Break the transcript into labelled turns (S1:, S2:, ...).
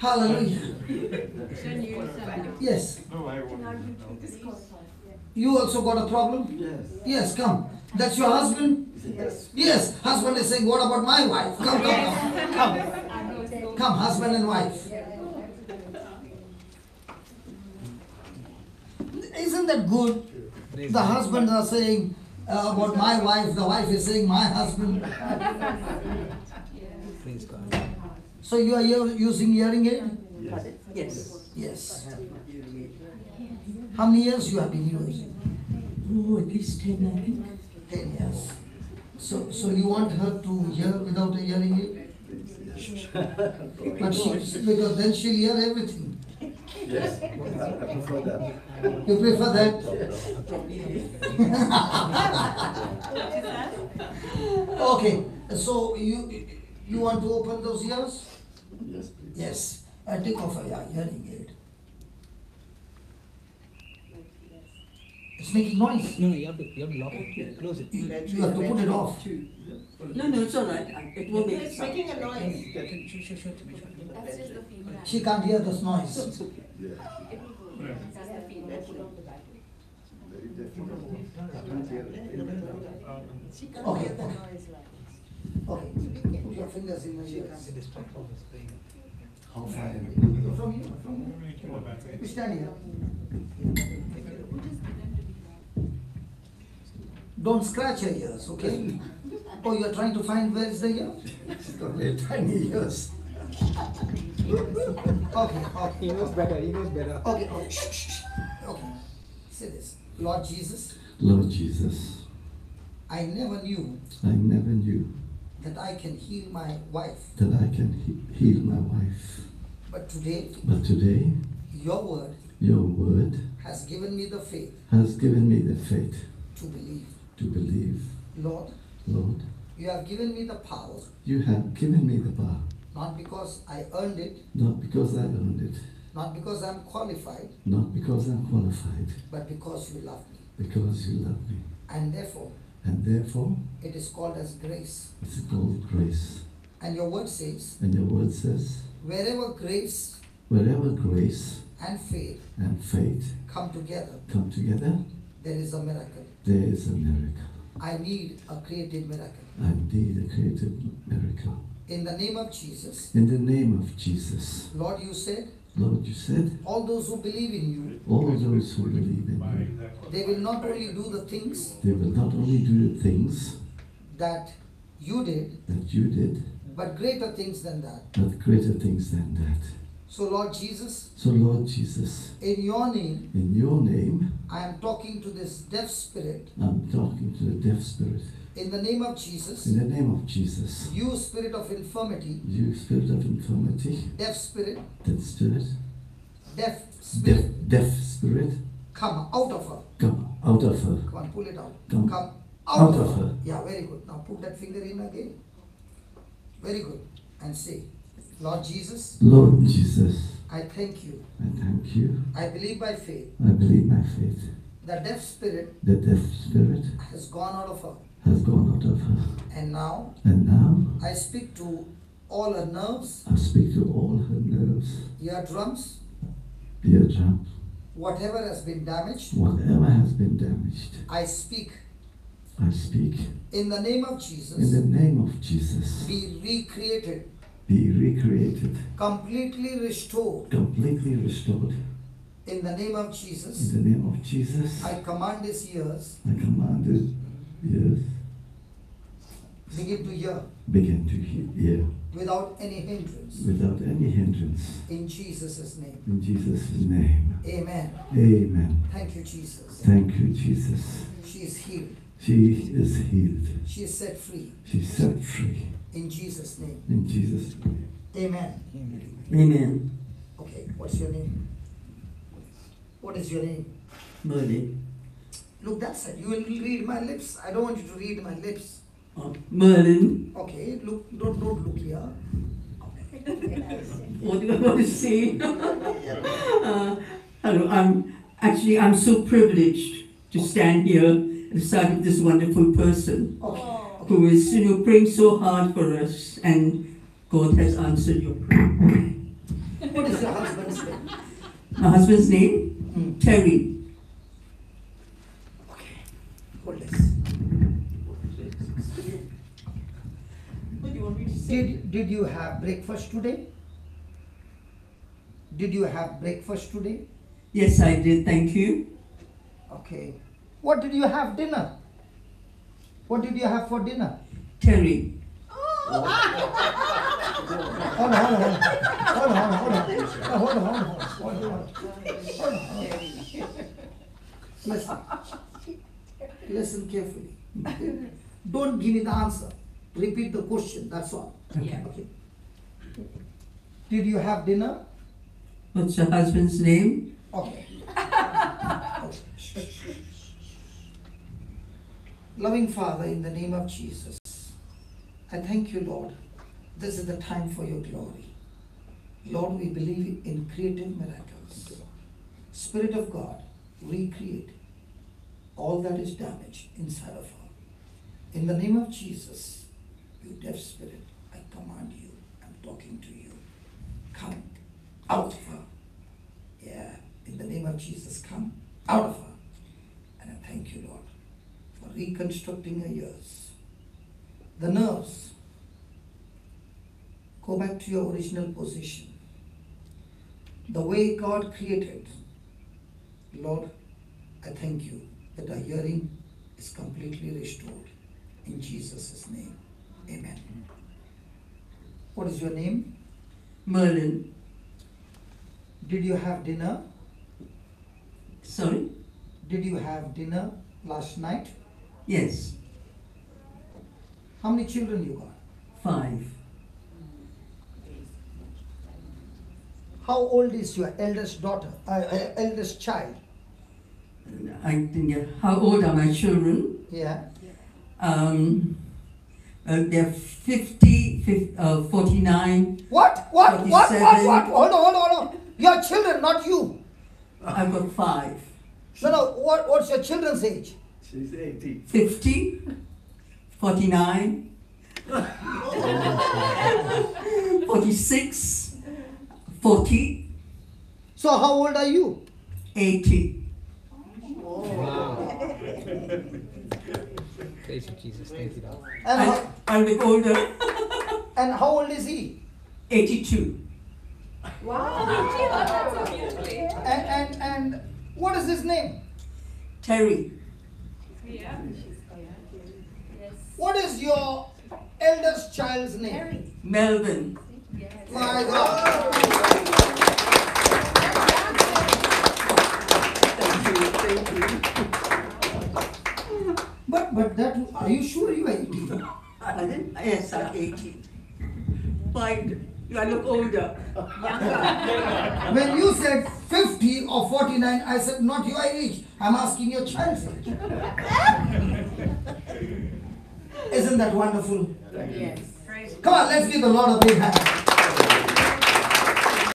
S1: Hallelujah. Yes. You also got a problem?
S2: Yes.
S1: Yes, come. That's your husband?
S2: Yes.
S1: Yes. Husband is saying, what about my wife? Come, come, come. Come. Come, husband and wife. Isn't that good? The husbands are saying about my wife, the wife is saying my husband.
S3: Praise God.
S1: So you are using hearing aid?
S2: Yes.
S1: Yes. How many years you have been using?
S2: Oh, at least 10, I think.
S1: 10 years. So you want her to hear without a hearing aid? But because then she'll hear everything.
S4: Yes, I prefer that.
S1: You prefer that? Okay, so you want to open those ears?
S4: Yes, please.
S1: Yes. And take off your hearing aid. It's making noise.
S3: No, you have to lock it. Close it.
S1: You have to put it off.
S2: No, it's all right. It won't make
S5: It's
S2: sound.
S5: making a noise.
S3: Sure.
S5: That's just the feedback.
S1: She can't hear this noise.
S5: That's
S4: Yes.
S5: the feedback.
S4: Very difficult. I can't hear it.
S5: She can't
S1: Okay,
S5: hear the
S1: okay.
S5: noise like.
S1: Okay. Put your fingers in my ears.
S4: How far am
S1: From you. You stand here. Don't scratch your ears, okay? Oh, you are trying to find where is the ear?
S4: She's got very tiny ears.
S1: Okay.
S3: He knows better.
S1: Okay. Shh. Okay. Say this. Lord Jesus,
S4: Lord Jesus,
S1: I never knew
S4: I never knew
S1: that I can heal my wife.
S4: that I can heal my wife.
S1: But today,
S4: But today,
S1: your word
S4: your word
S1: has given me the faith
S4: has given me the faith
S1: to believe.
S4: to believe.
S1: Lord,
S4: Lord,
S1: you have given me the power,
S4: you have given me the power,
S1: not because I earned it,
S4: not because I earned it,
S1: not because I'm qualified,
S4: not because I'm qualified,
S1: but because you love me.
S4: because you love me.
S1: And therefore,
S4: And therefore,
S1: it is called as grace.
S4: it's called grace.
S1: And your word says,
S4: And your word says,
S1: wherever grace
S4: wherever grace
S1: and faith
S4: and faith
S1: come together,
S4: come together,
S1: there is a miracle.
S4: there is a miracle.
S1: I need a creative miracle.
S4: I need a creative miracle.
S1: In the name of Jesus,
S4: In the name of Jesus,
S1: Lord, you said,
S4: Lord, you said,
S1: all those who believe in you,
S4: all those who believe in you,
S1: they will not only do the things
S4: they will not only do the things
S1: that you did,
S4: that you did,
S1: but greater things than that.
S4: but greater things than that.
S1: So, Lord Jesus,
S4: So, Lord Jesus,
S1: in your name,
S4: in your name,
S1: I am talking to this deaf spirit.
S4: I'm talking to the deaf spirit.
S1: In the name of Jesus,
S4: In the name of Jesus,
S1: you spirit of infirmity,
S4: you spirit of infirmity,
S1: deaf spirit,
S4: that spirit,
S1: deaf spirit,
S4: deaf spirit,
S1: come out of her.
S4: come out of her.
S1: Come on, pull it out.
S4: Come
S1: out
S4: out
S1: of
S4: of
S1: her.
S4: her.
S1: Yeah, very good. Now put that finger in again. Very good. And say, Lord Jesus,
S4: Lord Jesus,
S1: I thank you.
S4: I thank you.
S1: I believe by faith
S4: I believe my faith.
S1: the deaf spirit
S4: The deaf spirit
S1: has gone out of her.
S4: has gone out of her.
S1: And now
S4: And now
S1: I speak to all her nerves,
S4: I speak to all her nerves,
S1: eardrums,
S4: eardrum,
S1: whatever has been damaged.
S4: whatever has been damaged.
S1: I speak
S4: I speak
S1: in the name of
S4: in
S1: Jesus.
S4: the name of Jesus.
S1: Be recreated,
S4: Be recreated,
S1: completely restored.
S4: completely restored.
S1: In the name of
S4: In
S1: Jesus,
S4: the name of Jesus,
S1: I command his ears
S4: I command his ears
S1: begin to hear
S4: begin to hear
S1: without any hindrance.
S4: without any hindrance.
S1: In Jesus' name.
S4: In Jesus' name.
S1: Amen.
S4: Amen.
S1: Thank you, Jesus.
S4: Thank you, Jesus.
S1: She is healed.
S4: She is healed.
S1: She is set free.
S4: She's set free.
S1: In Jesus' name.
S4: In Jesus' name.
S1: Amen.
S2: Amen.
S1: Okay, what's your name? What is your name?
S2: Merlin.
S1: Look that side. You will read my lips. I don't want you to read my lips.
S2: Merlin.
S1: Okay, look, don't look here.
S2: What do I want to say? Hello, I'm so privileged to stand here at the side of this wonderful person
S1: Okay.
S2: who is, praying so hard for us, and God has answered your prayer.
S1: Put your husband's name?
S2: My husband's name? Terry.
S1: Okay. Hold this.
S2: What do you want me to say?
S1: Did you have breakfast today? Did you have breakfast today?
S2: Yes, I did, thank you.
S1: Okay. What did you have dinner? What did you have for dinner?
S2: Terry.
S1: Hold on. Listen carefully. Don't give me the answer. Repeat the question, that's all.
S2: Okay.
S1: Did you have dinner?
S2: What's your husband's name?
S1: Okay. Loving Father, in the name of Jesus, I thank you, Lord. This is the time for your glory. Lord, we believe in creative miracles. Spirit of God, recreate all that is damaged inside of her. In the name of Jesus, you deaf spirit, I command you, I'm talking to you. Come out of her. Yeah, in the name of Jesus, come out of her. And I thank you, Lord, for reconstructing her ears. The nerves, go back to your original position. The way God created. Lord, I thank you that our hearing is completely restored. In Jesus' name, amen. What is your name?
S2: Merlin.
S1: Did you have dinner?
S2: Sorry?
S1: Did you have dinner last night?
S2: Yes,
S1: How many children you got?
S2: 5.
S1: How old is your eldest daughter, eldest child?
S2: I think, how old are my children?
S1: Yeah.
S2: They're 50, 49.
S1: What?
S2: 47.
S1: Hold on. Your children, not you.
S2: I've got 5.
S1: No, what's your children's age?
S4: She's 80.
S2: 50, 49, 46, 40,
S1: So how old are you?
S2: 80.
S3: Praise you, Jesus. Thank you, Lord.
S1: And
S2: I'm older.
S1: and how old is he?
S2: 82.
S5: Wow. That's so beautiful.
S1: And what is his name?
S2: Terry.
S5: Yeah. Yes.
S1: What is your eldest child's name?
S5: Terry.
S2: Melvin.
S5: Yes.
S1: My God.
S2: Thank you.
S1: But that, are you sure you are 80?
S2: Yes, I'm 80. But I look older.
S5: Younger.
S1: When you said 50 or 49, I said not your age. I'm asking your child's age. Isn't that wonderful?
S5: Yes. Praise
S1: Come on, let's give the Lord a big hand.